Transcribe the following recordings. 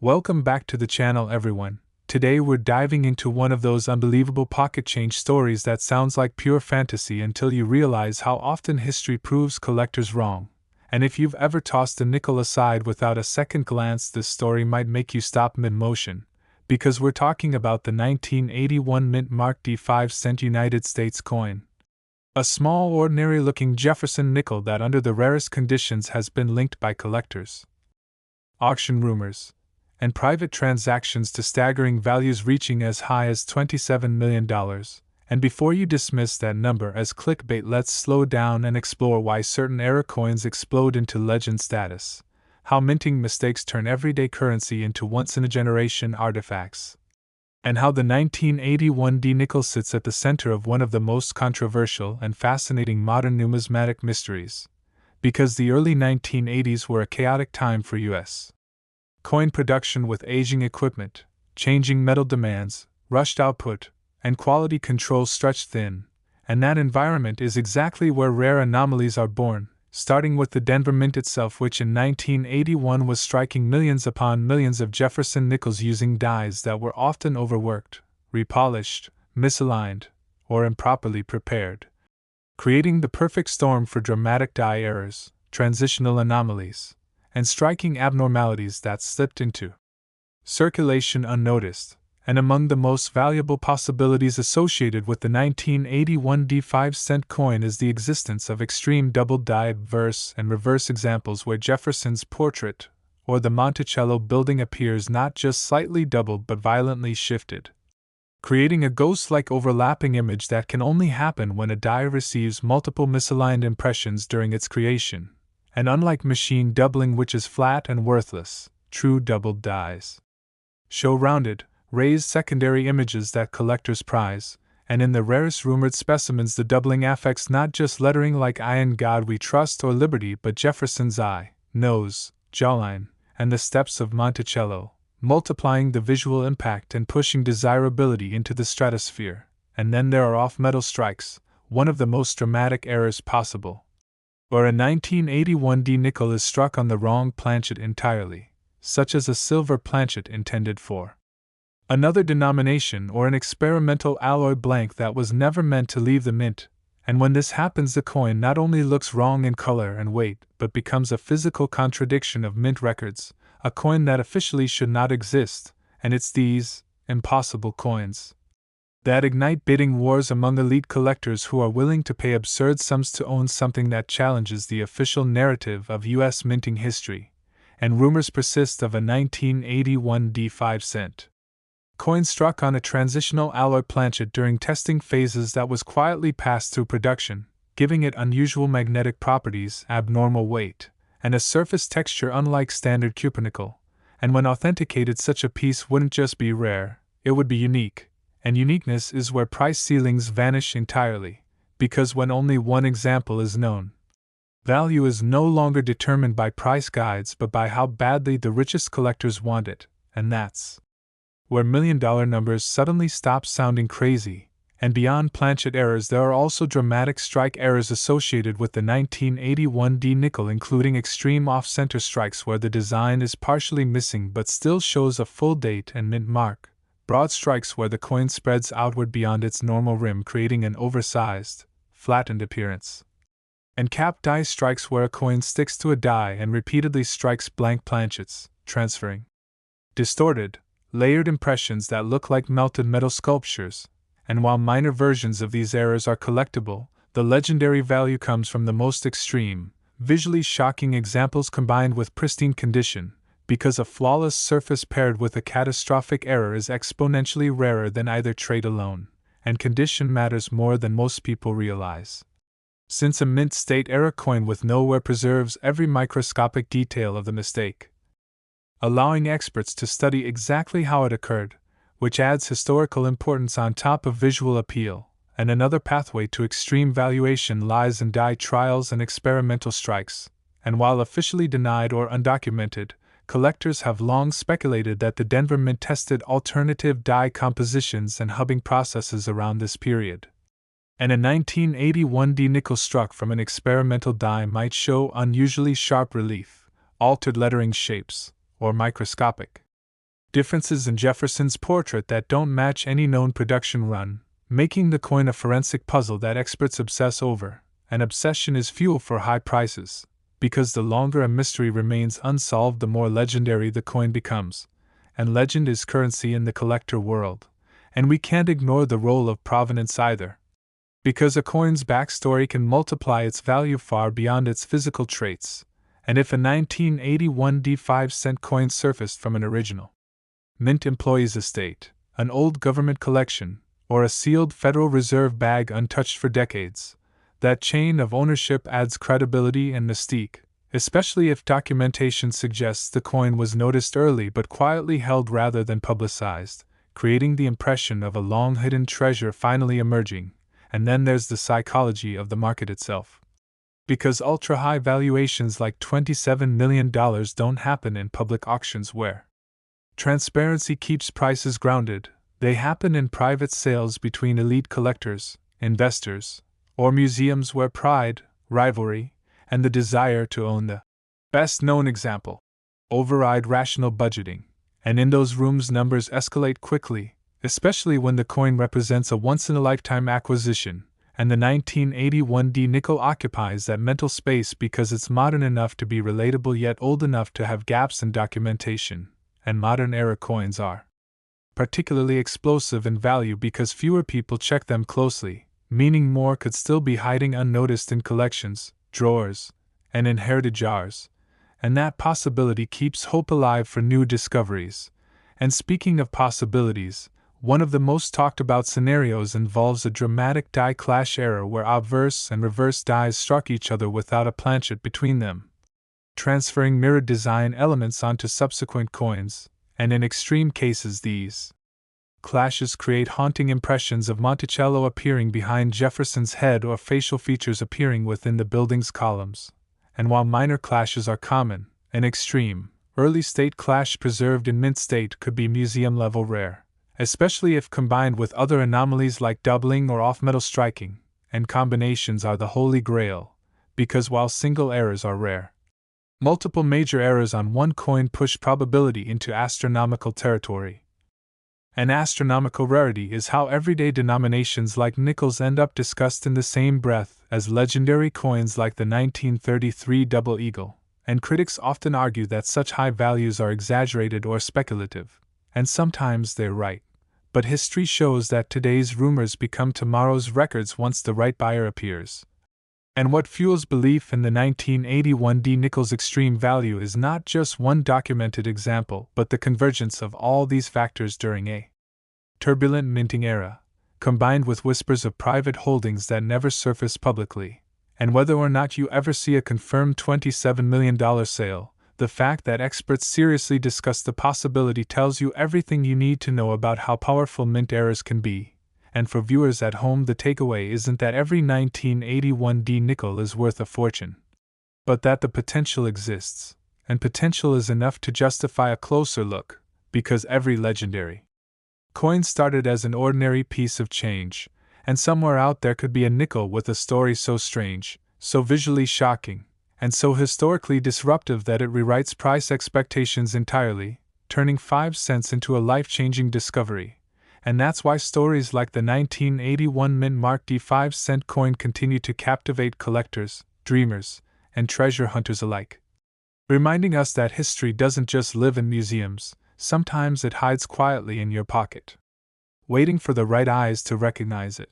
Welcome back to the channel, everyone. Today we're diving into one of those unbelievable pocket change stories that sounds like pure fantasy until you realize how often history proves collectors wrong. And if you've ever tossed a nickel aside without a second glance, this story might make you stop mid-motion. Because we're talking about the 1981 mint mark D 5-cent United States coin. A small, ordinary-looking Jefferson nickel that under the rarest conditions has been linked by collectors, auction rumors, and private transactions to staggering values reaching as high as $27 million. And before you dismiss that number as clickbait, let's slow down and explore why certain era coins explode into legend status, how minting mistakes turn everyday currency into once-in-a-generation artifacts, and how the 1981 D nickel sits at the center of one of the most controversial and fascinating modern numismatic mysteries. Because the early 1980s were a chaotic time for U.S. coin production, with aging equipment, changing metal demands, rushed output, and quality control stretched thin, and that environment is exactly where rare anomalies are born, starting with the Denver Mint itself, which in 1981 was striking millions upon millions of Jefferson nickels using dies that were often overworked, repolished, misaligned, or improperly prepared, creating the perfect storm for dramatic die errors, transitional anomalies, and striking abnormalities that slipped into circulation unnoticed. And among the most valuable possibilities associated with the 1981 D 5-cent coin is the existence of extreme double-die verse and reverse examples where Jefferson's portrait, or the Monticello building, appears not just slightly doubled but violently shifted, creating a ghost-like overlapping image that can only happen when a die receives multiple misaligned impressions during its creation. And unlike machine doubling, which is flat and worthless, true doubled dies show rounded, raised secondary images that collectors prize, and in the rarest rumored specimens the doubling affects not just lettering like "I in God We Trust" or "Liberty," but Jefferson's eye, nose, jawline, and the steps of Monticello, multiplying the visual impact and pushing desirability into the stratosphere. And then there are off-metal strikes, one of the most dramatic errors possible, where a 1981 D nickel is struck on the wrong planchet entirely, such as a silver planchet intended for another denomination or an experimental alloy blank that was never meant to leave the mint. And when this happens, the coin not only looks wrong in color and weight, but becomes a physical contradiction of mint records, a coin that officially should not exist. And it's these impossible coins that ignite bidding wars among elite collectors who are willing to pay absurd sums to own something that challenges the official narrative of U.S. minting history. And rumors persist of a 1981 D 5-cent coin struck on a transitional alloy planchet during testing phases that was quietly passed through production, giving it unusual magnetic properties, abnormal weight, and a surface texture unlike standard cupronickel. And when authenticated, such a piece wouldn't just be rare, it would be unique. And uniqueness is where price ceilings vanish entirely, because when only one example is known, value is no longer determined by price guides but by how badly the richest collectors want it. And that's where million-dollar numbers suddenly stop sounding crazy. And beyond planchet errors, there are also dramatic strike errors associated with the 1981 D nickel, including extreme off-center strikes where the design is partially missing but still shows a full date and mint mark, broad strikes where the coin spreads outward beyond its normal rim, creating an oversized, flattened appearance, and cap die strikes where a coin sticks to a die and repeatedly strikes blank planchets, transferring distorted, layered impressions that look like melted metal sculptures. And while minor versions of these errors are collectible, the legendary value comes from the most extreme, visually shocking examples combined with pristine condition, because a flawless surface paired with a catastrophic error is exponentially rarer than either trait alone, and condition matters more than most people realize. Since a mint state era coin with nowhere preserves every microscopic detail of the mistake, allowing experts to study exactly how it occurred, which adds historical importance on top of visual appeal. And another pathway to extreme valuation lies in die trials and experimental strikes. And while officially denied or undocumented, collectors have long speculated that the Denver Mint tested alternative die compositions and hubbing processes around this period. And a 1981 D nickel struck from an experimental die might show unusually sharp relief, altered lettering shapes, or microscopic differences in Jefferson's portrait that don't match any known production run, making the coin a forensic puzzle that experts obsess over, and obsession is fuel for high prices, because the longer a mystery remains unsolved, the more legendary the coin becomes, and legend is currency in the collector world, and we can't ignore the role of provenance either. Because a coin's backstory can multiply its value far beyond its physical traits, and if a 1981 5-cent coin surfaced from an original mint employee's estate, an old government collection, or a sealed Federal Reserve bag untouched for decades, that chain of ownership adds credibility and mystique, especially if documentation suggests the coin was noticed early but quietly held rather than publicized, creating the impression of a long-hidden treasure finally emerging. And then there's the psychology of the market itself. Because ultra-high valuations like $27 million don't happen in public auctions where transparency keeps prices grounded, they happen in private sales between elite collectors, investors, or museums where pride, rivalry, and the desire to own the best-known example override rational budgeting, and in those rooms numbers escalate quickly, especially when the coin represents a once-in-a-lifetime acquisition, and the 1981 D nickel occupies that mental space because it's modern enough to be relatable yet old enough to have gaps in documentation, and modern-era coins are particularly explosive in value because fewer people check them closely, meaning more could still be hiding unnoticed in collections, drawers, and inherited jars, and that possibility keeps hope alive for new discoveries. And speaking of possibilities, one of the most talked about scenarios involves a dramatic die clash error where obverse and reverse dies struck each other without a planchet between them, transferring mirrored design elements onto subsequent coins, and in extreme cases these clashes create haunting impressions of Monticello appearing behind Jefferson's head or facial features appearing within the building's columns. And while minor clashes are common, an extreme, early state clash preserved in mint state could be museum-level rare, especially if combined with other anomalies like doubling or off-metal striking, and combinations are the holy grail, because while single errors are rare, multiple major errors on one coin push probability into astronomical territory. An astronomical rarity is how everyday denominations like nickels end up discussed in the same breath as legendary coins like the 1933 Double Eagle, and critics often argue that such high values are exaggerated or speculative, and sometimes they're right. But history shows that today's rumors become tomorrow's records once the right buyer appears. And what fuels belief in the 1981 D nickel's extreme value is not just one documented example, but the convergence of all these factors during a turbulent minting era, combined with whispers of private holdings that never surface publicly. And whether or not you ever see a confirmed $27 million sale, the fact that experts seriously discuss the possibility tells you everything you need to know about how powerful mint errors can be. And for viewers at home, the takeaway isn't that every 1981 D nickel is worth a fortune, but that the potential exists, and potential is enough to justify a closer look, because every legendary coin started as an ordinary piece of change, and somewhere out there could be a nickel with a story so strange, so visually shocking, and so historically disruptive that it rewrites price expectations entirely, turning 5 cents into a life-changing discovery. And that's why stories like the 1981 Mint Mark D 5-cent coin continue to captivate collectors, dreamers, and treasure hunters alike. Reminding us that history doesn't just live in museums, sometimes it hides quietly in your pocket, waiting for the right eyes to recognize it.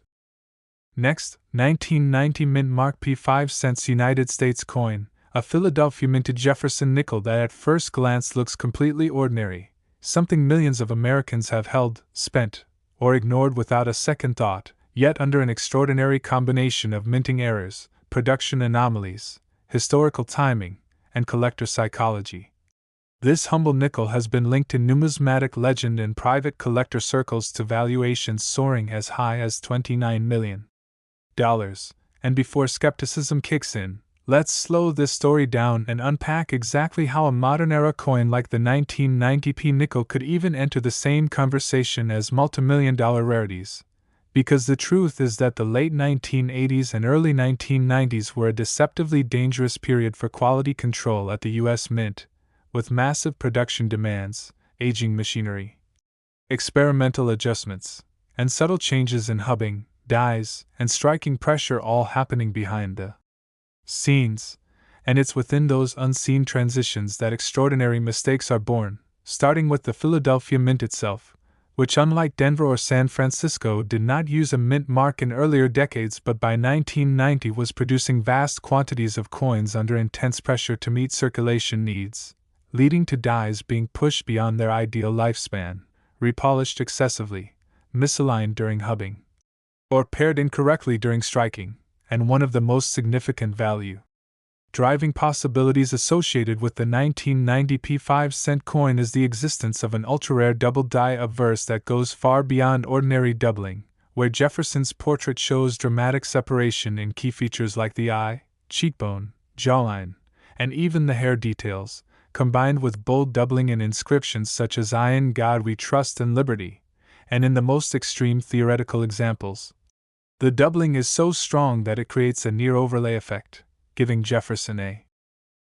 Next, 1990 Mint Mark P 5 cents United States coin, a Philadelphia minted Jefferson nickel that at first glance looks completely ordinary, something millions of Americans have held, spent, or ignored without a second thought, yet under an extraordinary combination of minting errors, production anomalies, historical timing, and collector psychology. This humble nickel has been linked in numismatic legend and private collector circles to valuations soaring as high as $29 million. And before skepticism kicks in, let's slow this story down and unpack exactly how a modern-era coin like the 1990p nickel could even enter the same conversation as multimillion-dollar rarities. Because the truth is that the late 1980s and early 1990s were a deceptively dangerous period for quality control at the U.S. Mint, with massive production demands, aging machinery, experimental adjustments, and subtle changes in hubbing, dies, and striking pressure all happening behind the scenes, and it's within those unseen transitions that extraordinary mistakes are born, starting with the Philadelphia Mint itself, which, unlike Denver or San Francisco, did not use a mint mark in earlier decades but by 1990 was producing vast quantities of coins under intense pressure to meet circulation needs, leading to dies being pushed beyond their ideal lifespan, repolished excessively, misaligned during hubbing, or paired incorrectly during striking, and one of the most significant value driving possibilities associated with the 1990 P5-cent coin is the existence of an ultra-rare double die obverse that goes far beyond ordinary doubling, where Jefferson's portrait shows dramatic separation in key features like the eye, cheekbone, jawline, and even the hair details, combined with bold doubling in inscriptions such as "I in God we trust" and "Liberty," and in the most extreme theoretical examples, the doubling is so strong that it creates a near-overlay effect, giving Jefferson a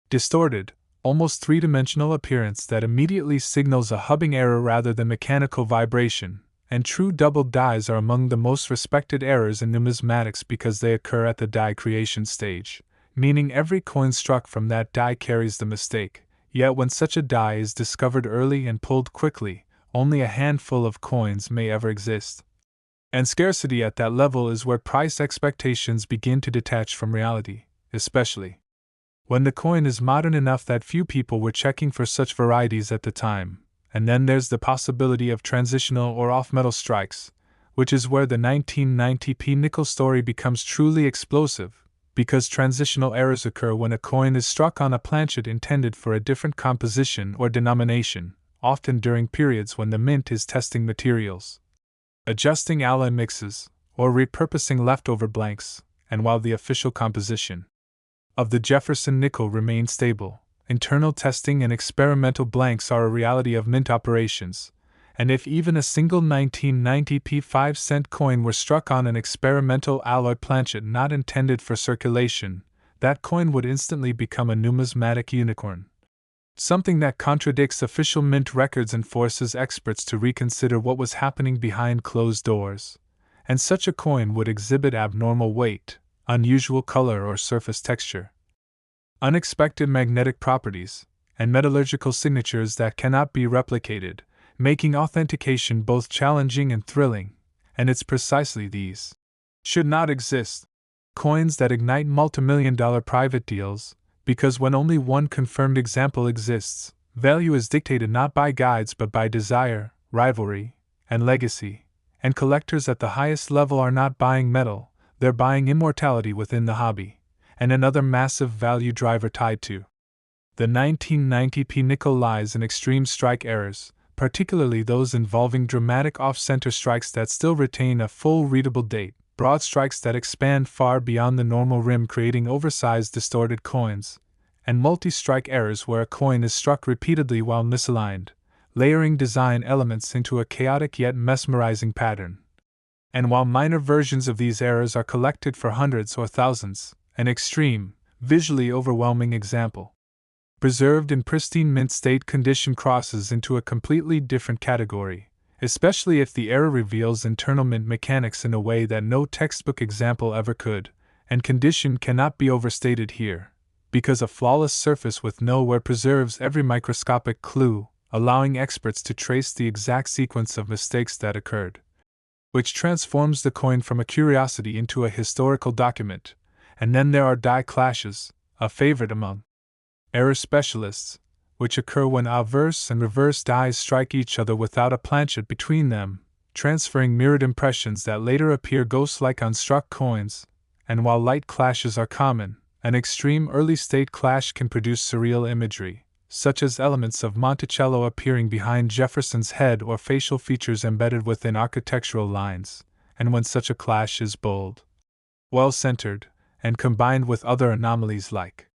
distorted, almost three-dimensional appearance that immediately signals a hubbing error rather than mechanical vibration, and true double dies are among the most respected errors in numismatics because they occur at the die creation stage, meaning every coin struck from that die carries the mistake, yet when such a die is discovered early and pulled quickly, only a handful of coins may ever exist. And scarcity at that level is where price expectations begin to detach from reality, especially when the coin is modern enough that few people were checking for such varieties at the time. And then there's the possibility of transitional or off-metal strikes, which is where the 1990 P nickel story becomes truly explosive, because transitional errors occur when a coin is struck on a planchet intended for a different composition or denomination, often during periods when the mint is testing materials, adjusting alloy mixes, or repurposing leftover blanks, and while the official composition of the Jefferson nickel remains stable, internal testing and experimental blanks are a reality of mint operations, and if even a single 1990 P5-cent coin were struck on an experimental alloy planchet not intended for circulation, that coin would instantly become a numismatic unicorn. Something that contradicts official mint records and forces experts to reconsider what was happening behind closed doors. And such a coin would exhibit abnormal weight, unusual color or surface texture, unexpected magnetic properties, and metallurgical signatures that cannot be replicated, making authentication both challenging and thrilling, and it's precisely these should not exist coins that ignite multimillion-dollar private deals, because when only one confirmed example exists, value is dictated not by guides but by desire, rivalry, and legacy, and collectors at the highest level are not buying metal, they're buying immortality within the hobby, and another massive value driver tied to the 1990 P nickel lies in extreme strike errors, particularly those involving dramatic off-center strikes that still retain a full readable date, broad strikes that expand far beyond the normal rim creating oversized distorted coins, and multi-strike errors where a coin is struck repeatedly while misaligned, layering design elements into a chaotic yet mesmerizing pattern. And while minor versions of these errors are collected for hundreds or thousands, an extreme, visually overwhelming example, preserved in pristine mint state condition, crosses into a completely different category, especially if the error reveals internal mint mechanics in a way that no textbook example ever could, and condition cannot be overstated here, because a flawless surface with no wear preserves every microscopic clue, allowing experts to trace the exact sequence of mistakes that occurred, which transforms the coin from a curiosity into a historical document. And then there are die clashes, a favorite among error specialists, which occur when obverse and reverse dies strike each other without a planchet between them, transferring mirrored impressions that later appear ghost-like on struck coins. And while light clashes are common, an extreme early-state clash can produce surreal imagery, such as elements of Monticello appearing behind Jefferson's head or facial features embedded within architectural lines, and when such a clash is bold, well-centered, and combined with other anomalies like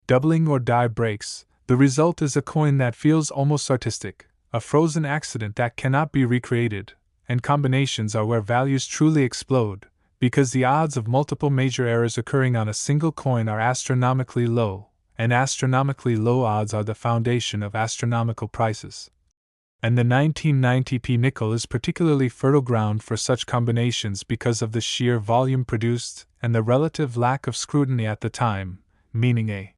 doubling or die breaks, the result is a coin that feels almost artistic, a frozen accident that cannot be recreated, and combinations are where values truly explode, because the odds of multiple major errors occurring on a single coin are astronomically low, and astronomically low odds are the foundation of astronomical prices. And the 1990p nickel is particularly fertile ground for such combinations because of the sheer volume produced and the relative lack of scrutiny at the time, meaning a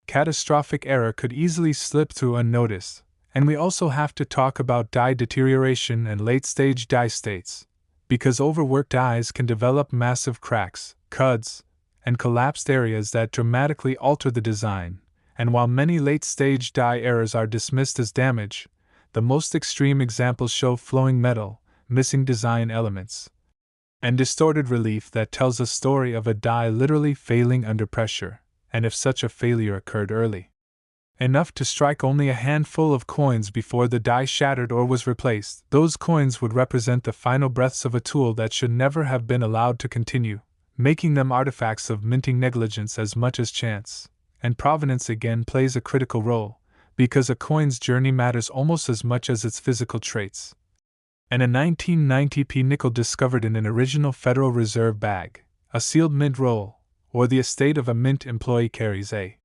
catastrophic error could easily slip through unnoticed. And we also have to talk about die deterioration and late-stage die states, because overworked dies can develop massive cracks, cuds, and collapsed areas that dramatically alter the design. And while many late-stage die errors are dismissed as damage, the most extreme examples show flowing metal, missing design elements, and distorted relief that tells a story of a die literally failing under pressure, and if such a failure occurred early enough to strike only a handful of coins before the die shattered or was replaced, those coins would represent the final breaths of a tool that should never have been allowed to continue, making them artifacts of minting negligence as much as chance. And provenance again plays a critical role, because a coin's journey matters almost as much as its physical traits. And a 1990p nickel discovered in an original Federal Reserve bag, a sealed mint roll, or the estate of a mint employee carries a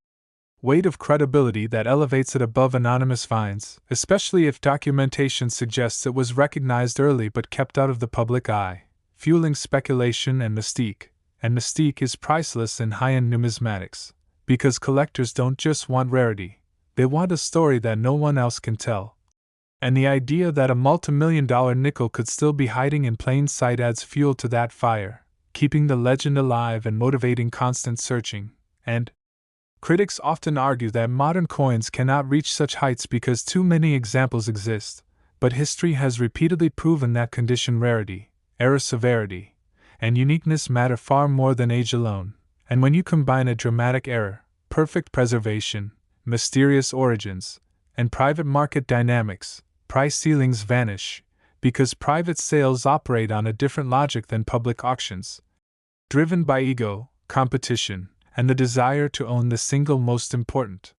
weight of credibility that elevates it above anonymous finds, especially if documentation suggests it was recognized early but kept out of the public eye, fueling speculation and mystique. And mystique is priceless in high-end numismatics, because collectors don't just want rarity, they want a story that no one else can tell. And the idea that a multimillion-dollar nickel could still be hiding in plain sight adds fuel to that fire, keeping the legend alive and motivating constant searching. And critics often argue that modern coins cannot reach such heights because too many examples exist, but history has repeatedly proven that condition rarity, error severity, and uniqueness matter far more than age alone. And when you combine a dramatic error, perfect preservation, mysterious origins, and private market dynamics, price ceilings vanish, because private sales operate on a different logic than public auctions, driven by ego, competition, and the desire to own the single most important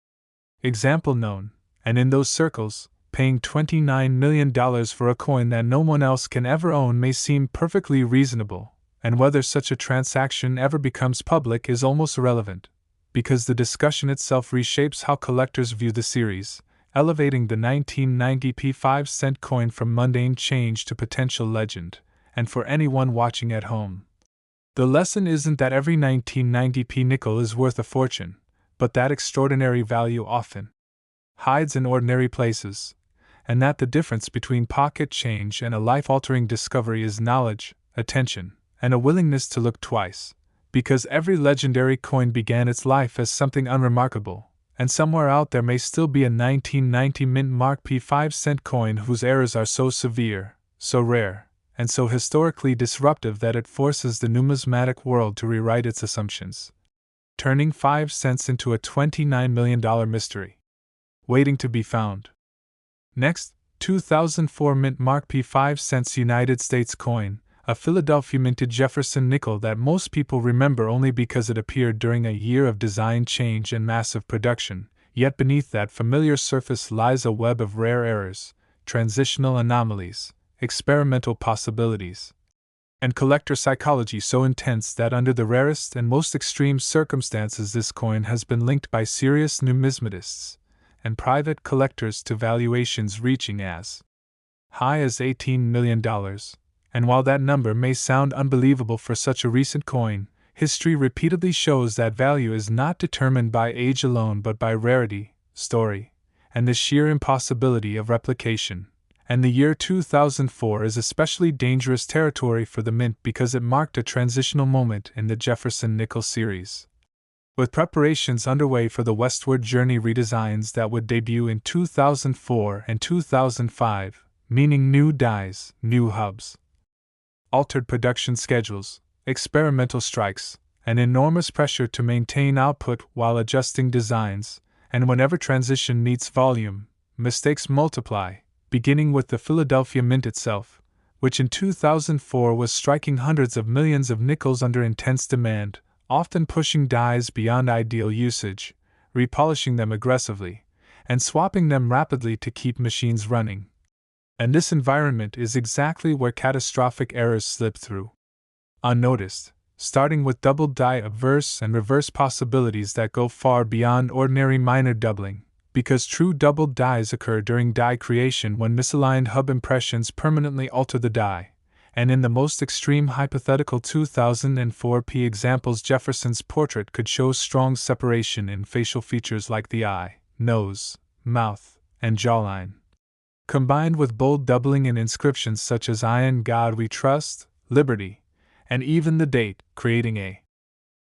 example known. And in those circles, paying $29 million for a coin that no one else can ever own may seem perfectly reasonable, and whether such a transaction ever becomes public is almost irrelevant, because the discussion itself reshapes how collectors view the series, elevating the 1990p 5-cent coin from mundane change to potential legend. And for anyone watching at home, the lesson isn't that every 1990p nickel is worth a fortune, but that extraordinary value often hides in ordinary places, and that the difference between pocket change and a life-altering discovery is knowledge, attention, and a willingness to look twice, because every legendary coin began its life as something unremarkable, and somewhere out there may still be a 1990 mint mark P 5-cent coin whose errors are so severe, so rare, and so historically disruptive that it forces the numismatic world to rewrite its assumptions, turning 5 cents into a $29 million mystery, waiting to be found. Next, 2004 mint mark P 5 cents United States coin, a Philadelphia minted Jefferson nickel that most people remember only because it appeared during a year of design change and massive production, yet beneath that familiar surface lies a web of rare errors, transitional anomalies, experimental possibilities, and collector psychology so intense that under the rarest and most extreme circumstances this coin has been linked by serious numismatists and private collectors to valuations reaching as high as $18 million. And while that number may sound unbelievable for such a recent coin, history repeatedly shows that value is not determined by age alone but by rarity, story, and the sheer impossibility of replication. And the year 2004 is especially dangerous territory for the mint because it marked a transitional moment in the Jefferson nickel series, with preparations underway for the Westward Journey redesigns that would debut in 2004 and 2005, meaning new dies, new hubs, altered production schedules, experimental strikes, and enormous pressure to maintain output while adjusting designs. And whenever transition meets volume, mistakes multiply, beginning with the Philadelphia Mint itself, which in 2004 was striking hundreds of millions of nickels under intense demand, often pushing dies beyond ideal usage, repolishing them aggressively, and swapping them rapidly to keep machines running. And this environment is exactly where catastrophic errors slip through unnoticed, starting with double die obverse and reverse possibilities that go far beyond ordinary minor doubling, because true doubled dies occur during die creation when misaligned hub impressions permanently alter the die, and in the most extreme hypothetical 2004p examples Jefferson's portrait could show strong separation in facial features like the eye, nose, mouth, and jawline, combined with bold doubling in inscriptions such as "I in God we trust," "Liberty," and even the date, creating a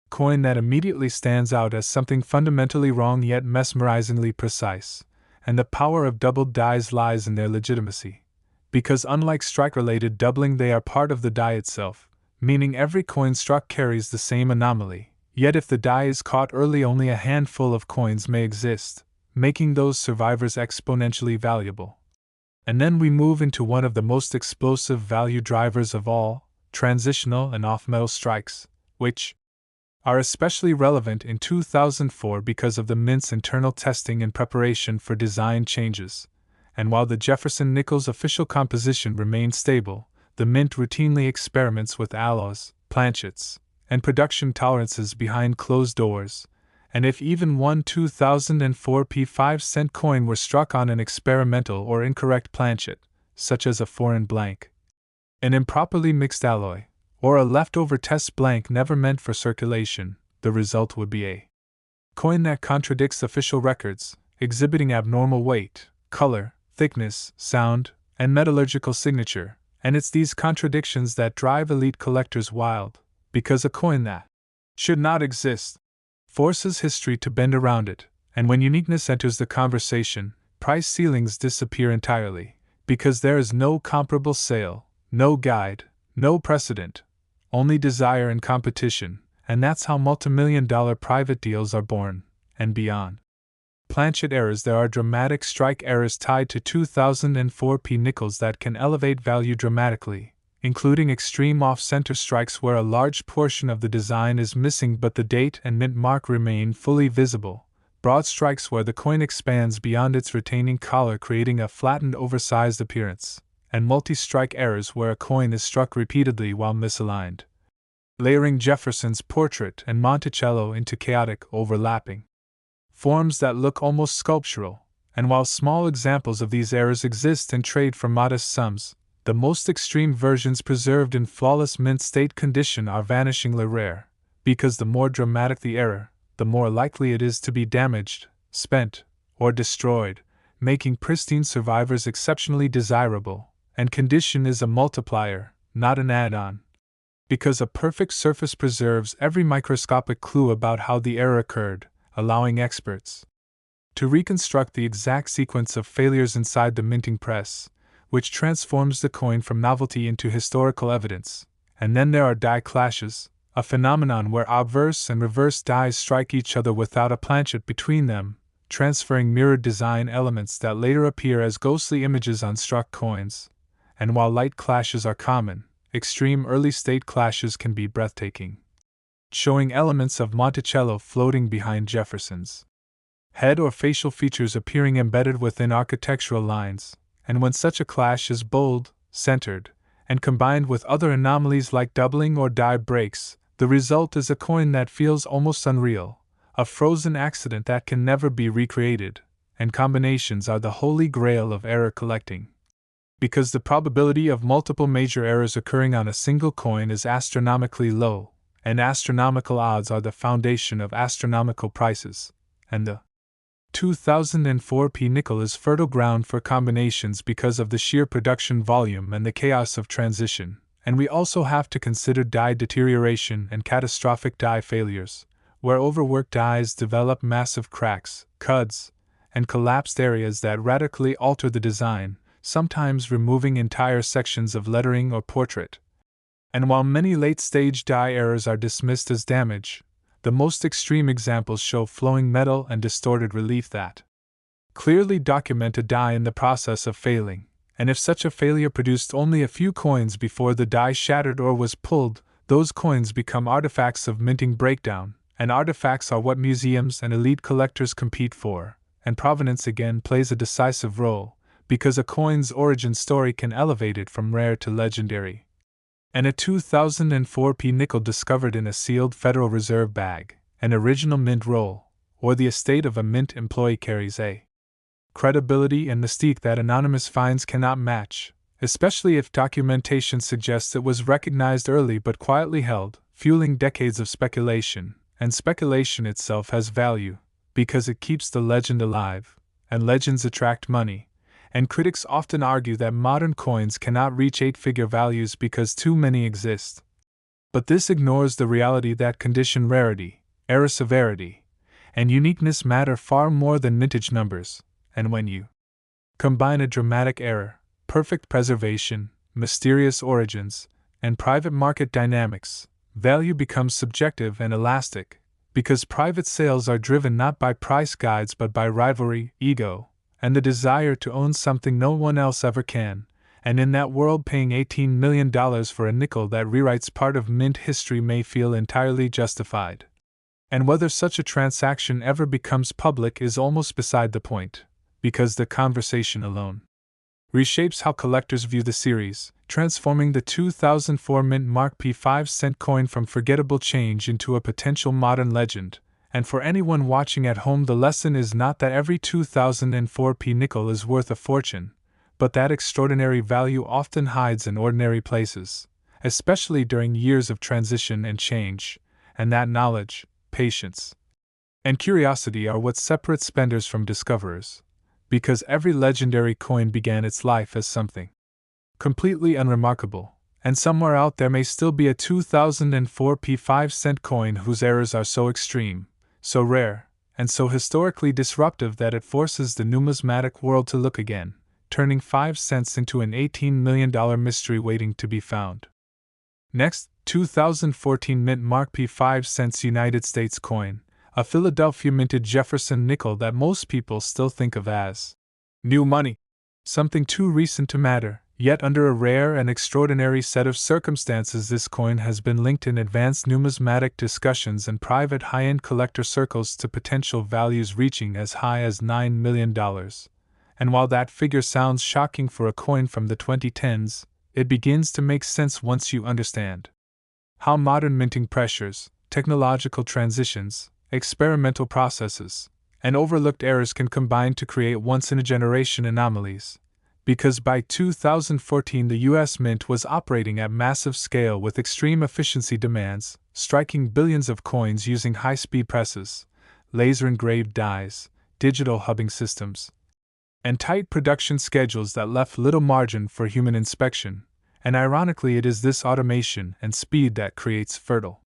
coin that immediately stands out as something fundamentally wrong yet mesmerizingly precise. And the power of doubled dies lies in their legitimacy, because unlike strike-related doubling they are part of the die itself, meaning every coin struck carries the same anomaly, yet if the die is caught early only a handful of coins may exist, making those survivors exponentially valuable. And then we move into one of the most explosive value drivers of all, transitional and off-metal strikes, which are especially relevant in 2004 because of the Mint's internal testing in preparation for design changes. And while the Jefferson nickel's official composition remained stable, the Mint routinely experiments with alloys, planchets, and production tolerances behind closed doors. And if even one 2004p 5-cent coin were struck on an experimental or incorrect planchet, such as a foreign blank, an improperly mixed alloy, or a leftover test blank never meant for circulation, the result would be a coin that contradicts official records, exhibiting abnormal weight, color, thickness, sound, and metallurgical signature. And it's these contradictions that drive elite collectors wild, because a coin that should not exist forces history to bend around it, and when uniqueness enters the conversation, price ceilings disappear entirely, because there is no comparable sale, no guide, no precedent, only desire and competition, and that's how multimillion-dollar private deals are born, and beyond planchet errors there are dramatic strike errors tied to 2004p nickels that can elevate value dramatically, including extreme off-center strikes where a large portion of the design is missing but the date and mint mark remain fully visible, broad strikes where the coin expands beyond its retaining collar creating a flattened oversized appearance, and multi-strike errors where a coin is struck repeatedly while misaligned, layering Jefferson's portrait and Monticello into chaotic, overlapping forms that look almost sculptural. And while small examples of these errors exist and trade for modest sums, the most extreme versions preserved in flawless mint state condition are vanishingly rare, because the more dramatic the error, the more likely it is to be damaged, spent, or destroyed, making pristine survivors exceptionally desirable. And condition is a multiplier, not an add-on, because a perfect surface preserves every microscopic clue about how the error occurred, allowing experts to reconstruct the exact sequence of failures inside the minting press, which transforms the coin from novelty into historical evidence. And then there are die clashes, a phenomenon where obverse and reverse dies strike each other without a planchet between them, transferring mirrored design elements that later appear as ghostly images on struck coins. And while light clashes are common, extreme early state clashes can be breathtaking, showing elements of Monticello floating behind Jefferson's head or facial features appearing embedded within architectural lines. And when such a clash is bold, centered, and combined with other anomalies like doubling or die breaks, the result is a coin that feels almost unreal, a frozen accident that can never be recreated. And combinations are the holy grail of error collecting, because the probability of multiple major errors occurring on a single coin is astronomically low, and astronomical odds are the foundation of astronomical prices, and the 2004p nickel is fertile ground for combinations because of the sheer production volume and the chaos of transition. And we also have to consider die deterioration and catastrophic die failures, where overworked dies develop massive cracks, cuts, and collapsed areas that radically alter the design, sometimes removing entire sections of lettering or portrait. And while many late-stage die errors are dismissed as damage, the most extreme examples show flowing metal and distorted relief that clearly document a die in the process of failing. And if such a failure produced only a few coins before the die shattered or was pulled, those coins become artifacts of minting breakdown, and artifacts are what museums and elite collectors compete for, and provenance again plays a decisive role, because a coin's origin story can elevate it from rare to legendary. And a 2004p nickel discovered in a sealed Federal Reserve bag, an original mint roll, or the estate of a mint employee carries a credibility, and mystique that anonymous finds cannot match, especially if documentation suggests it was recognized early but quietly held, fueling decades of speculation. And speculation itself has value, because it keeps the legend alive, and legends attract money. And critics often argue that modern coins cannot reach eight-figure values because too many exist. But this ignores the reality that condition rarity, era severity, and uniqueness matter far more than mintage numbers, and when you combine a dramatic error, perfect preservation, mysterious origins, and private market dynamics, value becomes subjective and elastic, because private sales are driven not by price guides but by rivalry, ego, and the desire to own something no one else ever can. And in that world, paying $18 million for a nickel that rewrites part of mint history may feel entirely justified. And whether such a transaction ever becomes public is almost beside the point, because the conversation alone reshapes how collectors view the series, transforming the 2004 mint Mark P 5-cent coin from forgettable change into a potential modern legend. And for anyone watching at home, the lesson is not that every 2004 P nickel is worth a fortune, but that extraordinary value often hides in ordinary places, especially during years of transition and change, and that knowledge, patience, and curiosity are what separate spenders from discoverers, because every legendary coin began its life as something completely unremarkable, and somewhere out there may still be a 2004 P 5-cent coin whose errors are so extreme, so rare, and so historically disruptive that it forces the numismatic world to look again, turning 5 cents into an $18 million mystery waiting to be found. Next, 2014 mint Mark P 5 cents United States coin, a Philadelphia minted Jefferson nickel that most people still think of as new money, something too recent to matter. Yet under a rare and extraordinary set of circumstances, this coin has been linked in advanced numismatic discussions and private high-end collector circles to potential values reaching as high as $9 million. And while that figure sounds shocking for a coin from the 2010s, it begins to make sense once you understand how modern minting pressures, technological transitions, experimental processes, and overlooked errors can combine to create once-in-a-generation anomalies. Because by 2014 the US Mint was operating at massive scale with extreme efficiency demands, striking billions of coins using high-speed presses, laser-engraved dies, digital hubbing systems, and tight production schedules that left little margin for human inspection. And ironically, it is this automation and speed that creates fertile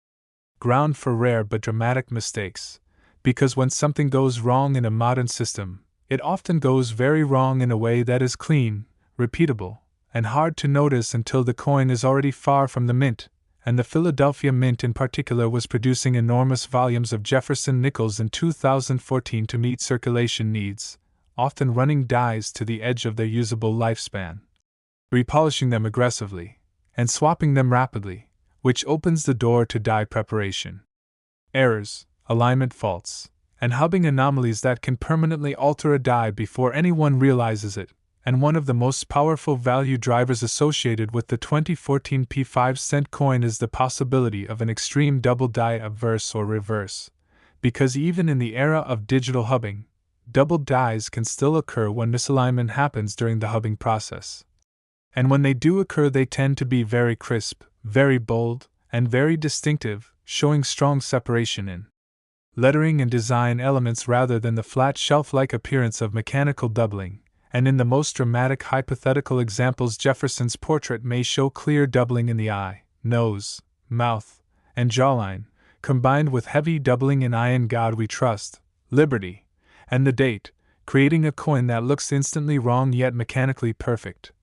ground for rare but dramatic mistakes, because when something goes wrong in a modern system, it often goes very wrong in a way that is clean, repeatable, and hard to notice until the coin is already far from the mint, and the Philadelphia Mint in particular was producing enormous volumes of Jefferson nickels in 2014 to meet circulation needs, often running dies to the edge of their usable lifespan, repolishing them aggressively, and swapping them rapidly, which opens the door to die preparation, errors, alignment faults, and hubbing anomalies that can permanently alter a die before anyone realizes it. And one of the most powerful value drivers associated with the 2014 P 5-cent coin is the possibility of an extreme double die obverse or reverse, because even in the era of digital hubbing, double dies can still occur when misalignment happens during the hubbing process. And when they do occur, they tend to be very crisp, very bold, and very distinctive, showing strong separation in lettering and design elements rather than the flat shelf-like appearance of mechanical doubling. And in the most dramatic hypothetical examples, Jefferson's portrait may show clear doubling in the eye, nose, mouth, and jawline, combined with heavy doubling in "I in God We Trust," "Liberty," and the date, creating a coin that looks instantly wrong yet mechanically perfect.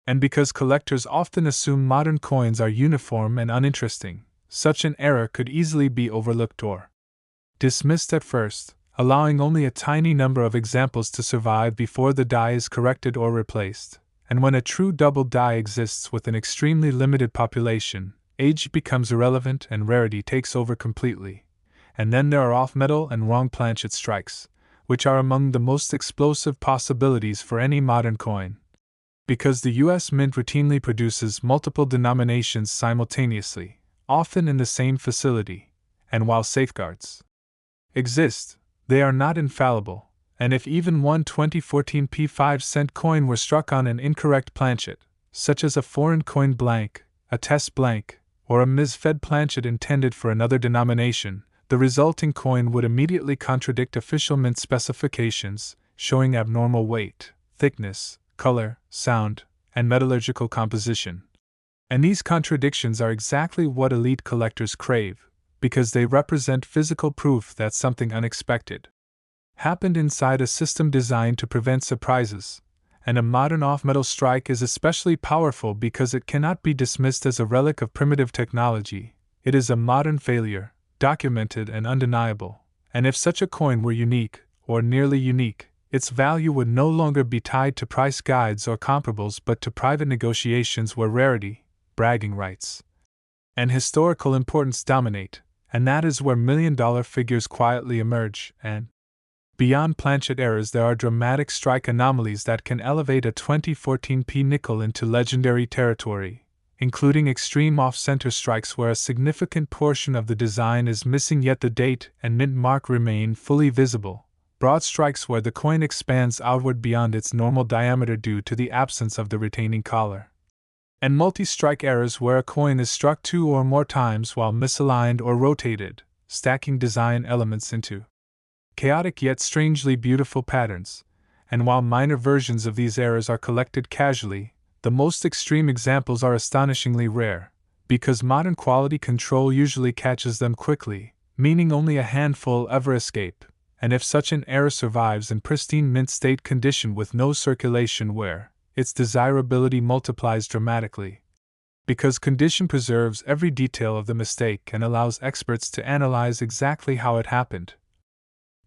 And because collectors often assume modern coins are uniform and uninteresting, such an error could easily be overlooked or dismissed at first, allowing only a tiny number of examples to survive before the die is corrected or replaced. And when a true double die exists with an extremely limited population, age becomes irrelevant and rarity takes over completely. And then there are off-metal and wrong planchet strikes, which are among the most explosive possibilities for any modern coin. Because the US Mint routinely produces multiple denominations simultaneously, often in the same facility, and while safeguards exist, they are not infallible, And if even one 2014 P5-cent coin were struck on an incorrect planchet, such as a foreign coin blank, a test blank, or a misfed planchet intended for another denomination, the resulting coin would immediately contradict official mint specifications, showing abnormal weight, thickness, color, sound, and metallurgical composition. And these contradictions are exactly what elite collectors crave, because they represent physical proof that something unexpected happened inside a system designed to prevent surprises. And a modern off-metal strike is especially powerful because it cannot be dismissed as a relic of primitive technology. It is a modern failure, documented and undeniable. And if such a coin were unique, or nearly unique, its value would no longer be tied to price guides or comparables but to private negotiations where rarity, bragging rights, and historical importance dominate, and that is where million-dollar figures quietly emerge. And beyond planchet errors, there are dramatic strike anomalies that can elevate a 2014 P nickel into legendary territory, including extreme off-center strikes where a significant portion of the design is missing yet the date and mint mark remain fully visible, broad strikes where the coin expands outward beyond its normal diameter due to the absence of the retaining collar, and multi-strike errors where a coin is struck 2 or more times while misaligned or rotated, stacking design elements into chaotic yet strangely beautiful patterns. And while minor versions of these errors are collected casually, the most extreme examples are astonishingly rare, because modern quality control usually catches them quickly, meaning only a handful ever escape. And if such an error survives in pristine mint state condition with no circulation wear, its desirability multiplies dramatically, because condition preserves every detail of the mistake and allows experts to analyze exactly how it happened,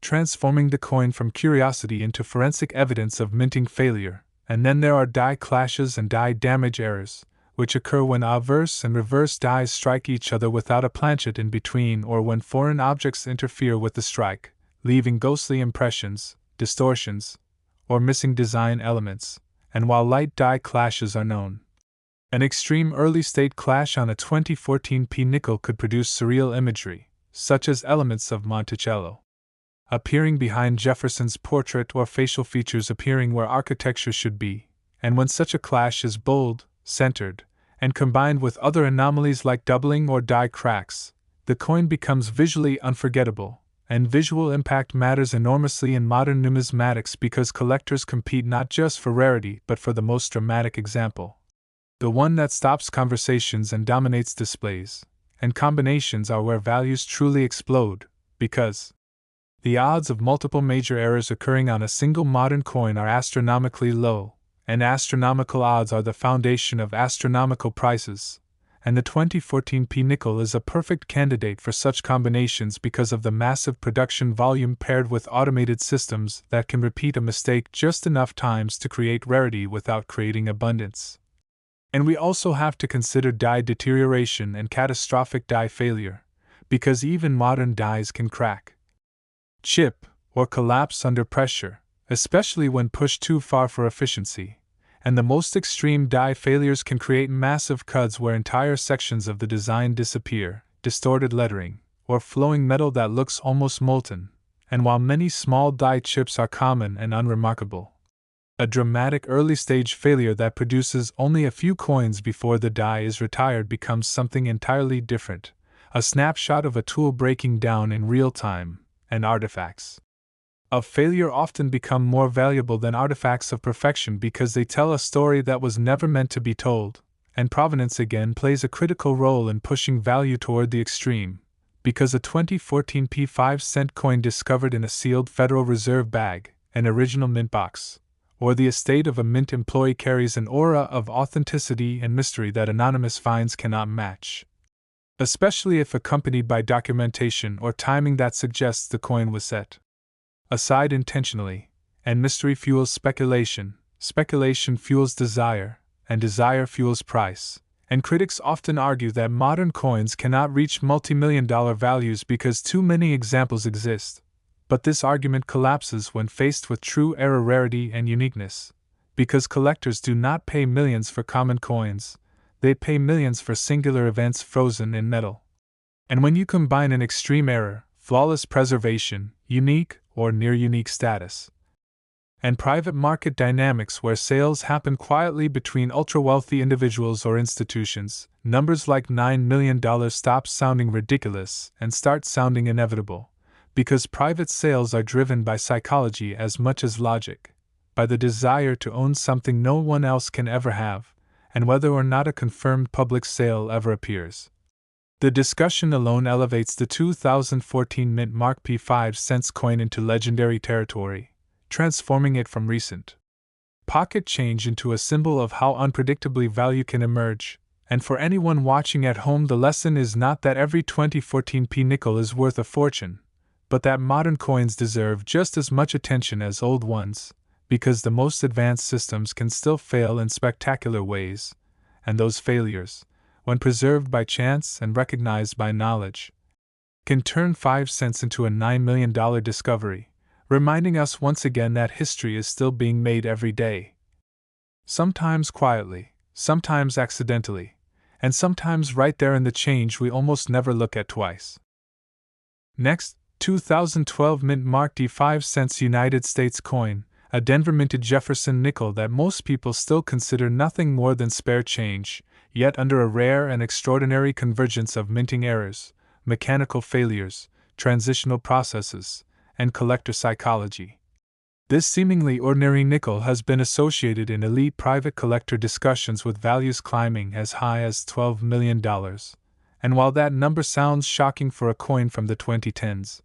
transforming the coin from curiosity into forensic evidence of minting failure. And then there are die clashes and die damage errors, which occur when obverse and reverse dies strike each other without a planchet in between, or when foreign objects interfere with the strike, leaving ghostly impressions, distortions, or missing design elements. And while light die clashes are known, an extreme early-state clash on a 2014 P nickel could produce surreal imagery, such as elements of Monticello appearing behind Jefferson's portrait or facial features appearing where architecture should be. And when such a clash is bold, centered, and combined with other anomalies like doubling or die cracks, the coin becomes visually unforgettable. And visual impact matters enormously in modern numismatics because collectors compete not just for rarity but for the most dramatic example, the one that stops conversations and dominates displays. And combinations are where values truly explode, because the odds of multiple major errors occurring on a single modern coin are astronomically low, and astronomical odds are the foundation of astronomical prices. And the 2014 P nickel is a perfect candidate for such combinations because of the massive production volume paired with automated systems that can repeat a mistake just enough times to create rarity without creating abundance. And we also have to consider die deterioration and catastrophic die failure, because even modern dies can crack, chip, or collapse under pressure, especially when pushed too far for efficiency. And the most extreme die failures can create massive cuts where entire sections of the design disappear, distorted lettering, or flowing metal that looks almost molten. And while many small die chips are common and unremarkable, a dramatic early-stage failure that produces only a few coins before the die is retired becomes something entirely different, a snapshot of a tool breaking down in real time. And artifacts of failure often become more valuable than artifacts of perfection because they tell a story that was never meant to be told. And provenance again plays a critical role in pushing value toward the extreme, because a 2014 P5-cent coin discovered in a sealed Federal Reserve bag, an original mint box, or the estate of a mint employee carries an aura of authenticity and mystery that anonymous finds cannot match, especially if accompanied by documentation or timing that suggests the coin was set aside intentionally. And mystery fuels speculation, speculation fuels desire, and desire fuels price. And critics often argue that modern coins cannot reach multi-million-dollar values because too many examples exist. But this argument collapses when faced with true error rarity and uniqueness, because collectors do not pay millions for common coins, they pay millions for singular events frozen in metal. And when you combine an extreme error, flawless preservation, unique or near-unique status, and private market dynamics where sales happen quietly between ultra-wealthy individuals or institutions, numbers like $9 million stop sounding ridiculous and start sounding inevitable, because private sales are driven by psychology as much as logic, by the desire to own something no one else can ever have, and whether or not a confirmed public sale ever appears. The discussion alone elevates the 2014 mint mark P5 coin into legendary territory, transforming it from recent pocket change into a symbol of how unpredictably value can emerge. And for anyone watching at home, the lesson is not that every 2014 P nickel is worth a fortune, but that modern coins deserve just as much attention as old ones, because the most advanced systems can still fail in spectacular ways, and those failures, when preserved by chance and recognized by knowledge, can turn 5 cents into a $9 million discovery, reminding us once again that history is still being made every day. Sometimes quietly, sometimes accidentally, and sometimes right there in the change we almost never look at twice. Next, 2012 mint mark D5 United States coin, a Denver minted Jefferson nickel that most people still consider nothing more than spare change, yet under a rare and extraordinary convergence of minting errors, mechanical failures, transitional processes, and collector psychology. This seemingly ordinary nickel has been associated in elite private collector discussions with values climbing as high as $12 million, and while that number sounds shocking for a coin from the 2010s,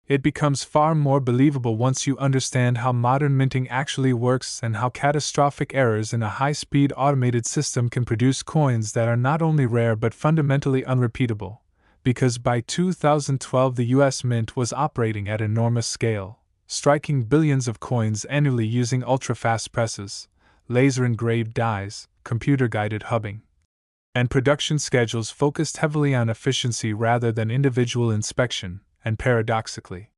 it becomes far more believable once you understand how modern minting actually works and how catastrophic errors in a high-speed automated system can produce coins that are not only rare but fundamentally unrepeatable, because by 2012 the US Mint was operating at enormous scale, striking billions of coins annually using ultra-fast presses, laser-engraved dies, computer-guided hubbing, and production schedules focused heavily on efficiency rather than individual inspection. And paradoxically,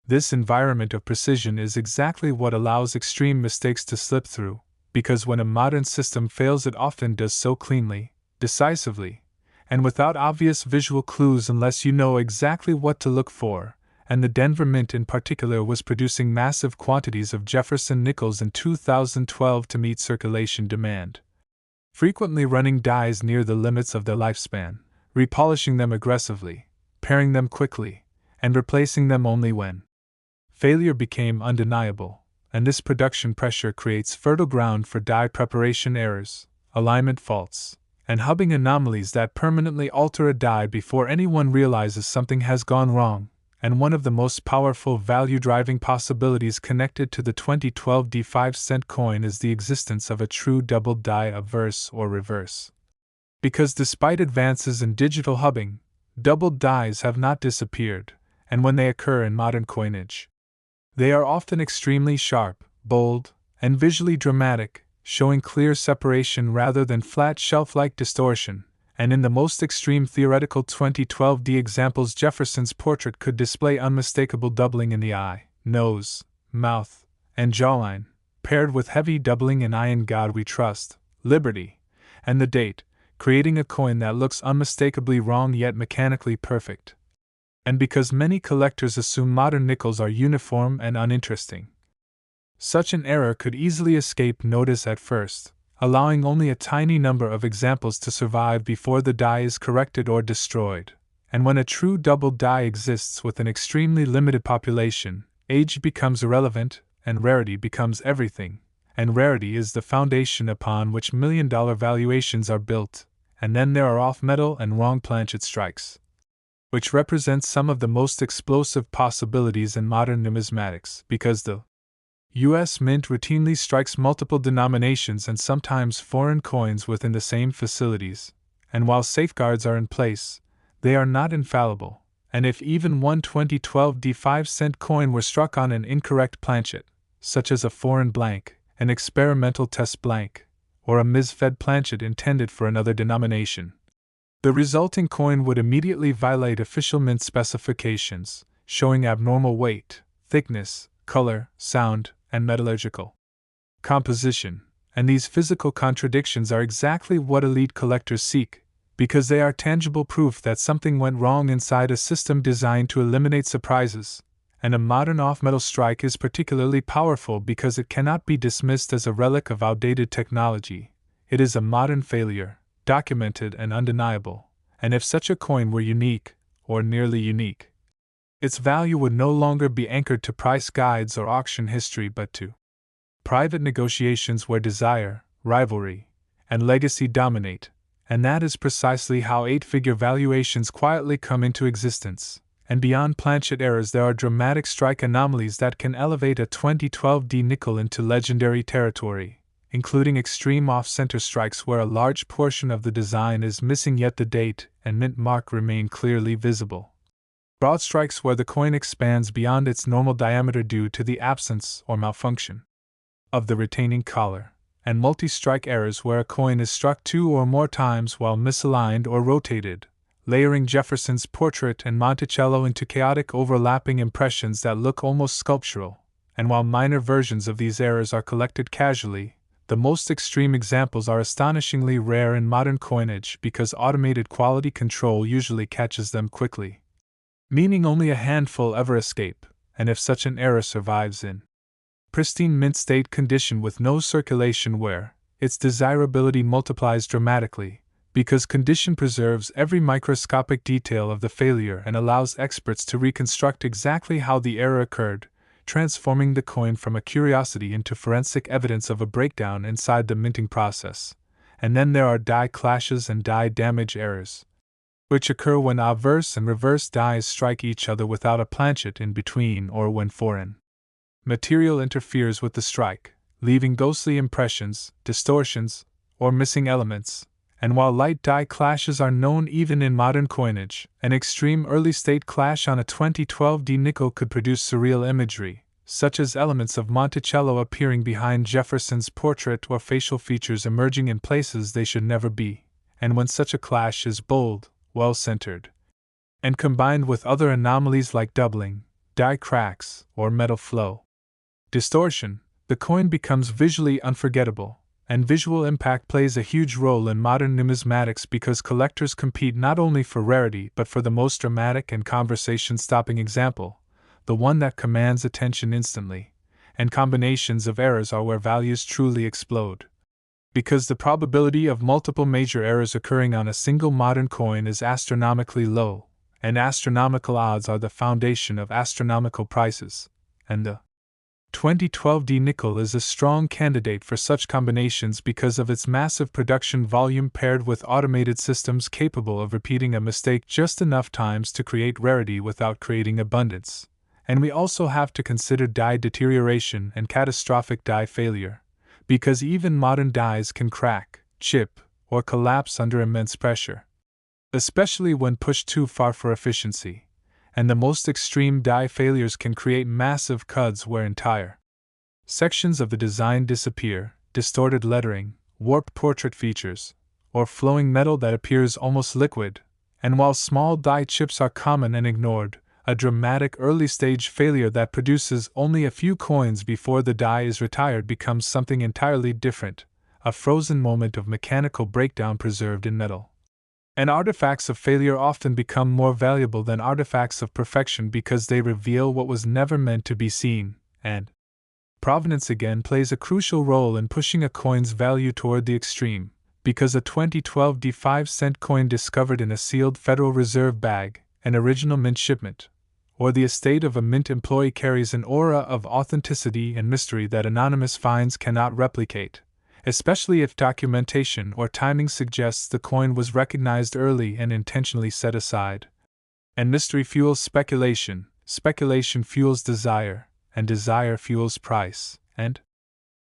this environment of precision is exactly what allows extreme mistakes to slip through, because when a modern system fails, it often does so cleanly, decisively, and without obvious visual clues unless you know exactly what to look for. And the Denver Mint in particular was producing massive quantities of Jefferson nickels in 2012 to meet circulation demand, frequently running dies near the limits of their lifespan, repolishing them aggressively, pairing them quickly, and replacing them only when failure became undeniable, and this production pressure creates fertile ground for die preparation errors, alignment faults, and hubbing anomalies that permanently alter a die before anyone realizes something has gone wrong. And one of the most powerful value-driving possibilities connected to the 2012 D5 coin is the existence of a true double die obverse or reverse. Because despite advances in digital hubbing, doubled dies have not disappeared, and when they occur in modern coinage, they are often extremely sharp, bold, and visually dramatic, showing clear separation rather than flat shelf-like distortion. And in the most extreme theoretical 2012 D examples, Jefferson's portrait could display unmistakable doubling in the eye, nose, mouth, and jawline, paired with heavy doubling in eye in God We Trust, Liberty, and the date, creating a coin that looks unmistakably wrong yet mechanically perfect. And because many collectors assume modern nickels are uniform and uninteresting, such an error could easily escape notice at first, allowing only a tiny number of examples to survive before the die is corrected or destroyed. And when a true double die exists with an extremely limited population, age becomes irrelevant, and rarity becomes everything. And rarity is the foundation upon which million-dollar valuations are built. And then there are off-metal and wrong planchet strikes, which represent some of the most explosive possibilities in modern numismatics, because the U.S. Mint routinely strikes multiple denominations and sometimes foreign coins within the same facilities, and while safeguards are in place, they are not infallible, and if even one 2012 D5 coin were struck on an incorrect planchet, such as a foreign blank, an experimental test blank, or a misfed planchet intended for another denomination, the resulting coin would immediately violate official mint specifications, showing abnormal weight, thickness, color, sound, and metallurgical composition, and these physical contradictions are exactly what elite collectors seek, because they are tangible proof that something went wrong inside a system designed to eliminate surprises, and a modern off-metal strike is particularly powerful because it cannot be dismissed as a relic of outdated technology. It is a modern failure, documented and undeniable, and if such a coin were unique, or nearly unique, its value would no longer be anchored to price guides or auction history but to private negotiations where desire, rivalry, and legacy dominate, and that is precisely how eight-figure valuations quietly come into existence. And beyond planchet errors, there are dramatic strike anomalies that can elevate a 2012 D nickel into legendary territory, including extreme off-center strikes where a large portion of the design is missing yet the date and mint mark remain clearly visible. Broad strikes where the coin expands beyond its normal diameter due to the absence or malfunction of the retaining collar, and multi-strike errors where a coin is struck two or more times while misaligned or rotated, layering Jefferson's portrait and Monticello into chaotic overlapping impressions that look almost sculptural, and while minor versions of these errors are collected casually, the most extreme examples are astonishingly rare in modern coinage because automated quality control usually catches them quickly, meaning only a handful ever escape, and if such an error survives in pristine mint state condition with no circulation wear, its desirability multiplies dramatically, because condition preserves every microscopic detail of the failure and allows experts to reconstruct exactly how the error occurred, transforming the coin from a curiosity into forensic evidence of a breakdown inside the minting process. And then there are die clashes and die damage errors, which occur when obverse and reverse dies strike each other without a planchet in between or when foreign material interferes with the strike, leaving ghostly impressions, distortions, or missing elements. And while light die clashes are known even in modern coinage, an extreme early-state clash on a 2012 D nickel could produce surreal imagery, such as elements of Monticello appearing behind Jefferson's portrait or facial features emerging in places they should never be, and when such a clash is bold, well-centered, and combined with other anomalies like doubling, die cracks, or metal flow distortion, the coin becomes visually unforgettable. And visual impact plays a huge role in modern numismatics because collectors compete not only for rarity but for the most dramatic and conversation-stopping example, the one that commands attention instantly, and combinations of errors are where values truly explode. Because the probability of multiple major errors occurring on a single modern coin is astronomically low, and astronomical odds are the foundation of astronomical prices, and the 2012 D nickel is a strong candidate for such combinations because of its massive production volume paired with automated systems capable of repeating a mistake just enough times to create rarity without creating abundance. And we also have to consider die deterioration and catastrophic die failure, because even modern dies can crack, chip, or collapse under immense pressure, especially when pushed too far for efficiency. And the most extreme die failures can create massive cuts where entire sections of the design disappear, distorted lettering, warped portrait features, or flowing metal that appears almost liquid. And while small die chips are common and ignored, a dramatic early-stage failure that produces only a few coins before the die is retired becomes something entirely different, a frozen moment of mechanical breakdown preserved in metal. And artifacts of failure often become more valuable than artifacts of perfection because they reveal what was never meant to be seen, and provenance again plays a crucial role in pushing a coin's value toward the extreme, because a 2012 D 5-cent coin discovered in a sealed Federal Reserve bag, an original mint shipment, or the estate of a mint employee carries an aura of authenticity and mystery that anonymous finds cannot replicate, especially if documentation or timing suggests the coin was recognized early and intentionally set aside. And mystery fuels speculation, speculation fuels desire, and desire fuels price, and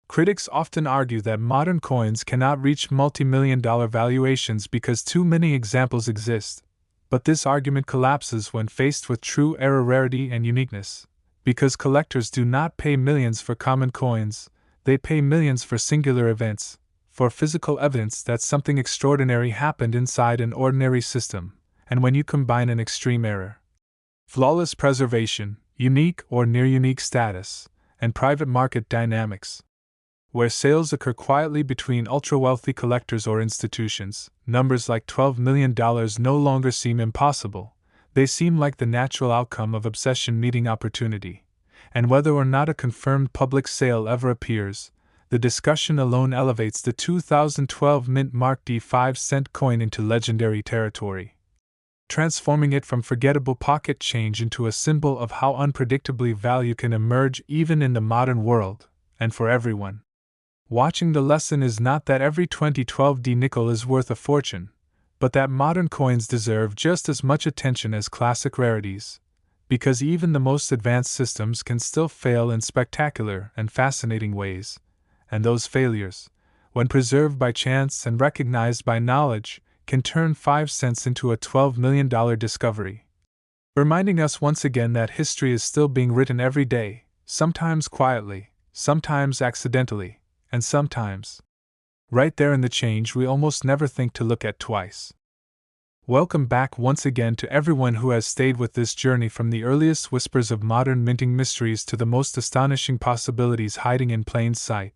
critics often argue that modern coins cannot reach multi-million-dollar valuations because too many examples exist, but this argument collapses when faced with true error rarity and uniqueness, because collectors do not pay millions for common coins. They pay millions for singular events, for physical evidence that something extraordinary happened inside an ordinary system, and when you combine an extreme error, flawless preservation, unique or near-unique status, and private market dynamics, where sales occur quietly between ultra-wealthy collectors or institutions, numbers like $12 million no longer seem impossible, They seem like the natural outcome of obsession meeting opportunity, and whether or not a confirmed public sale ever appears, the discussion alone elevates the 2012 mint Mark D 5-cent coin into legendary territory, transforming it from forgettable pocket change into a symbol of how unpredictably value can emerge even in the modern world, and for everyone. Watching the lesson is not that every 2012 D nickel is worth a fortune, but that modern coins deserve just as much attention as classic rarities, because even the most advanced systems can still fail in spectacular and fascinating ways, and those failures, when preserved by chance and recognized by knowledge, can turn 5 cents into a $12 million discovery. Reminding us once again that history is still being written every day, sometimes quietly, sometimes accidentally, and sometimes right there in the change we almost never think to look at twice. Welcome back once again to everyone who has stayed with this journey from the earliest whispers of modern minting mysteries to the most astonishing possibilities hiding in plain sight,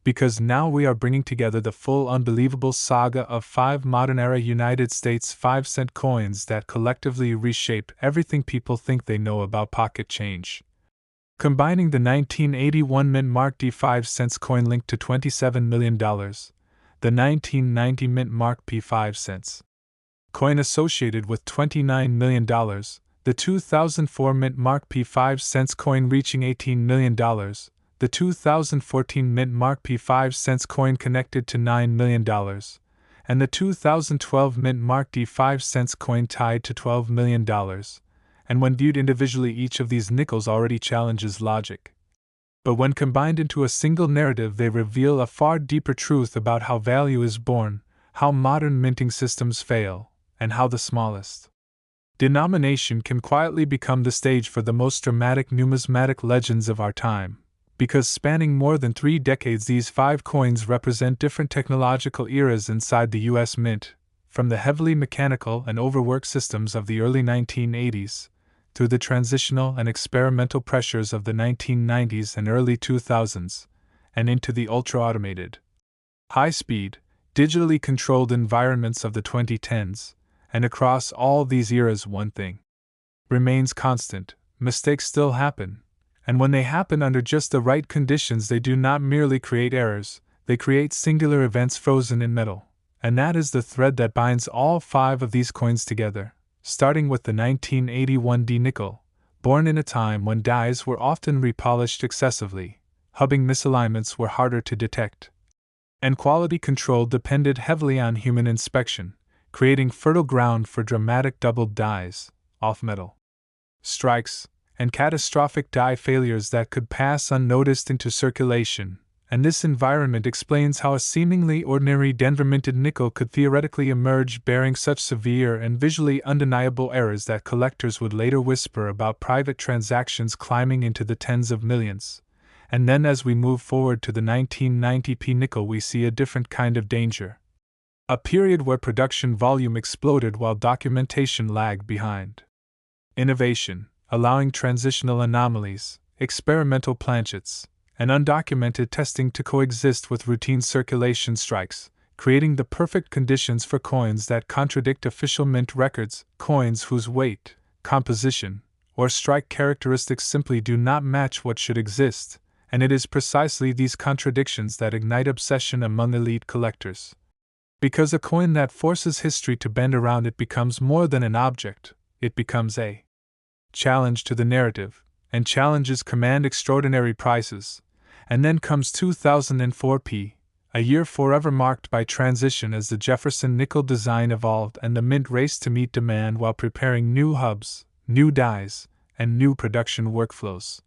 because now we are bringing together the full unbelievable saga of 5 modern-era United States 5-cent coins that collectively reshape everything people think they know about pocket change. Combining the 1981 mint Mark D 5 cents coin linked to $27 million, the 1990 mint Mark P 5 cents coin associated with $29 million, the 2004 mint Mark P 5 cents coin reaching $18 million, the 2014 mint Mark P 5 cents coin connected to $9 million, and the 2012 mint Mark D 5 cents coin tied to $12 million. And when viewed individually, each of these nickels already challenges logic. But when combined into a single narrative, they reveal a far deeper truth about how value is born, how modern minting systems fail, and how the smallest denomination can quietly become the stage for the most dramatic numismatic legends of our time. Because spanning more than 3 decades, these 5 coins represent different technological eras inside the U.S. Mint, from the heavily mechanical and overworked systems of the early 1980s, through the transitional and experimental pressures of the 1990s and early 2000s, and into the ultra-automated, high-speed, digitally controlled environments of the 2010s, and across all these eras one thing remains constant: mistakes still happen, and when they happen under just the right conditions, they do not merely create errors, they create singular events frozen in metal, and that is the thread that binds all 5 of these coins together. Starting with the 1981 D nickel, born in a time when dies were often repolished excessively, hubbing misalignments were harder to detect, and quality control depended heavily on human inspection, creating fertile ground for dramatic doubled dies, off-metal strikes, and catastrophic die failures that could pass unnoticed into circulation. And this environment explains how a seemingly ordinary Denver minted nickel could theoretically emerge bearing such severe and visually undeniable errors that collectors would later whisper about private transactions climbing into the tens of millions. And then as we move forward to the 1990 P nickel, we see a different kind of danger. A period where production volume exploded while documentation lagged behind. Innovation, allowing transitional anomalies, experimental planchets, and undocumented testing to coexist with routine circulation strikes, creating the perfect conditions for coins that contradict official mint records, coins whose weight, composition, or strike characteristics simply do not match what should exist, and it is precisely these contradictions that ignite obsession among elite collectors. Because a coin that forces history to bend around it becomes more than an object, it becomes a challenge to the narrative, and challenges command extraordinary prices. And then comes 2004 P, a year forever marked by transition as the Jefferson nickel design evolved and the mint raced to meet demand while preparing new hubs, new dies, and new production workflows.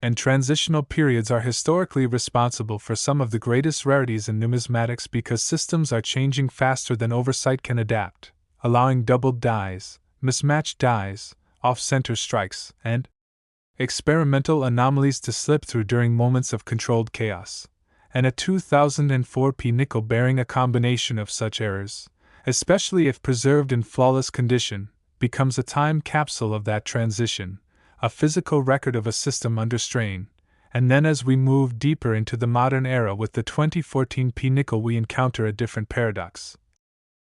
And transitional periods are historically responsible for some of the greatest rarities in numismatics because systems are changing faster than oversight can adapt, allowing doubled dies, mismatched dies, off-center strikes, and experimental anomalies to slip through during moments of controlled chaos. And a 2004 P nickel bearing a combination of such errors, especially if preserved in flawless condition, becomes a time capsule of that transition, a physical record of a system under strain. And then as we move deeper into the modern era with the 2014 P nickel, we encounter a different paradox.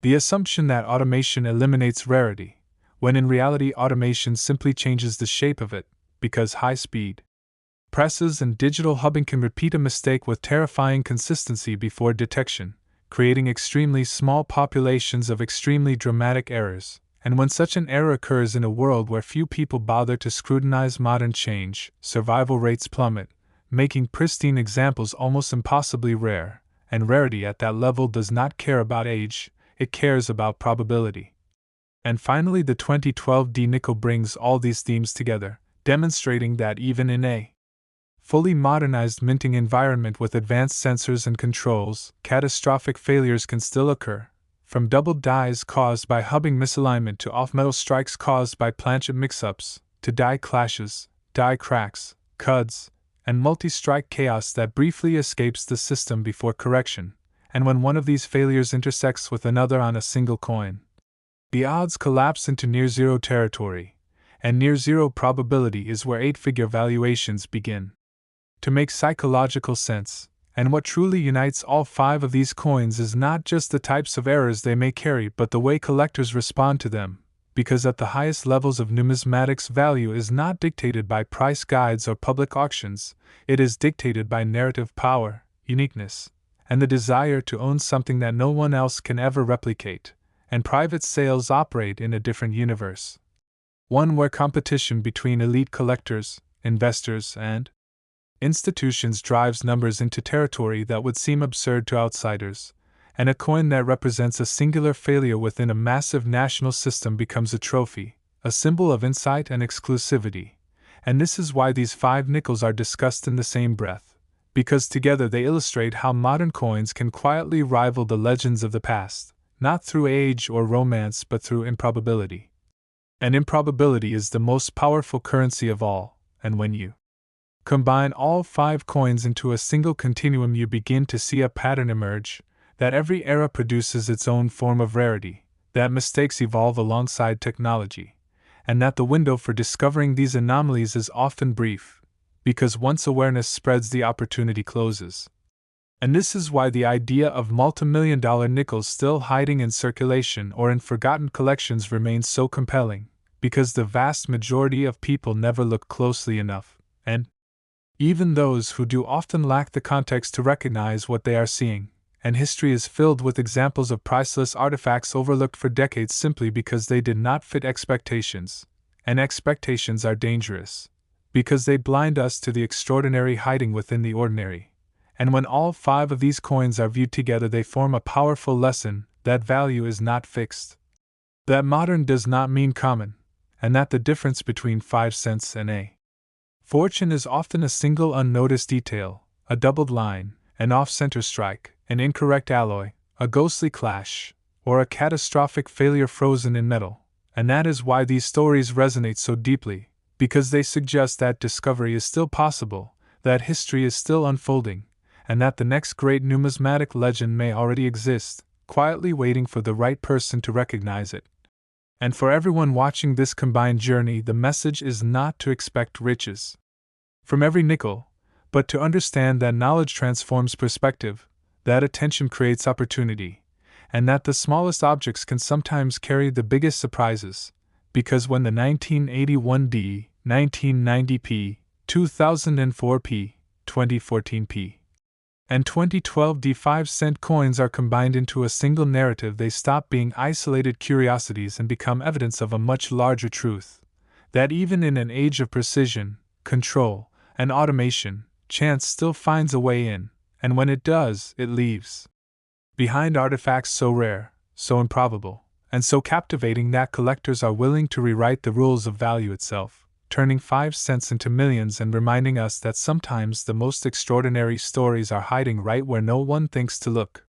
The assumption that automation eliminates rarity, when in reality automation simply changes the shape of it, because high-speed presses and digital hubbing can repeat a mistake with terrifying consistency before detection, creating extremely small populations of extremely dramatic errors. And when such an error occurs in a world where few people bother to scrutinize modern change, survival rates plummet, making pristine examples almost impossibly rare, and rarity at that level does not care about age, it cares about probability. And finally, the 2012 D-nickel brings all these themes together, demonstrating that even in a fully modernized minting environment with advanced sensors and controls, catastrophic failures can still occur, from doubled dies caused by hubbing misalignment to off-metal strikes caused by planchet mix-ups, to die clashes, die cracks, cuds, and multi-strike chaos that briefly escapes the system before correction, and when one of these failures intersects with another on a single coin, the odds collapse into near-zero territory, and near-zero probability is where eight-figure valuations begin to make psychological sense. And what truly unites all five of these coins is not just the types of errors they may carry but the way collectors respond to them, because at the highest levels of numismatics, value is not dictated by price guides or public auctions, it is dictated by narrative power, uniqueness, and the desire to own something that no one else can ever replicate, and private sales operate in a different universe. One where competition between elite collectors, investors, and institutions drives numbers into territory that would seem absurd to outsiders, and a coin that represents a singular failure within a massive national system becomes a trophy, a symbol of insight and exclusivity. And this is why these five nickels are discussed in the same breath, because together they illustrate how modern coins can quietly rival the legends of the past, not through age or romance but through improbability. And improbability is the most powerful currency of all, and when you combine all five coins into a single continuum, you begin to see a pattern emerge, that every era produces its own form of rarity, that mistakes evolve alongside technology, and that the window for discovering these anomalies is often brief, because once awareness spreads, the opportunity closes. And this is why the idea of multimillion-dollar nickels still hiding in circulation or in forgotten collections remains so compelling, because the vast majority of people never look closely enough, and even those who do often lack the context to recognize what they are seeing, and history is filled with examples of priceless artifacts overlooked for decades simply because they did not fit expectations, and expectations are dangerous, because they blind us to the extraordinary hiding within the ordinary. And when all five of these coins are viewed together, they form a powerful lesson that value is not fixed, that modern does not mean common, and that the difference between 5 cents and a fortune is often a single unnoticed detail, a doubled line, an off-center strike, an incorrect alloy, a ghostly clash, or a catastrophic failure frozen in metal. And that is why these stories resonate so deeply, because they suggest that discovery is still possible, that history is still unfolding, and that the next great numismatic legend may already exist, quietly waiting for the right person to recognize it. And for everyone watching this combined journey, the message is not to expect riches from every nickel, but to understand that knowledge transforms perspective, that attention creates opportunity, and that the smallest objects can sometimes carry the biggest surprises, because when the 1981D, 1990P, 2004P, 2014P, and 2012D 5-cent coins are combined into a single narrative, they stop being isolated curiosities and become evidence of a much larger truth, that even in an age of precision, control, and automation, chance still finds a way in, and when it does, it leaves behind artifacts so rare, so improbable, and so captivating that collectors are willing to rewrite the rules of value itself, turning 5 cents into millions and reminding us that sometimes the most extraordinary stories are hiding right where no one thinks to look.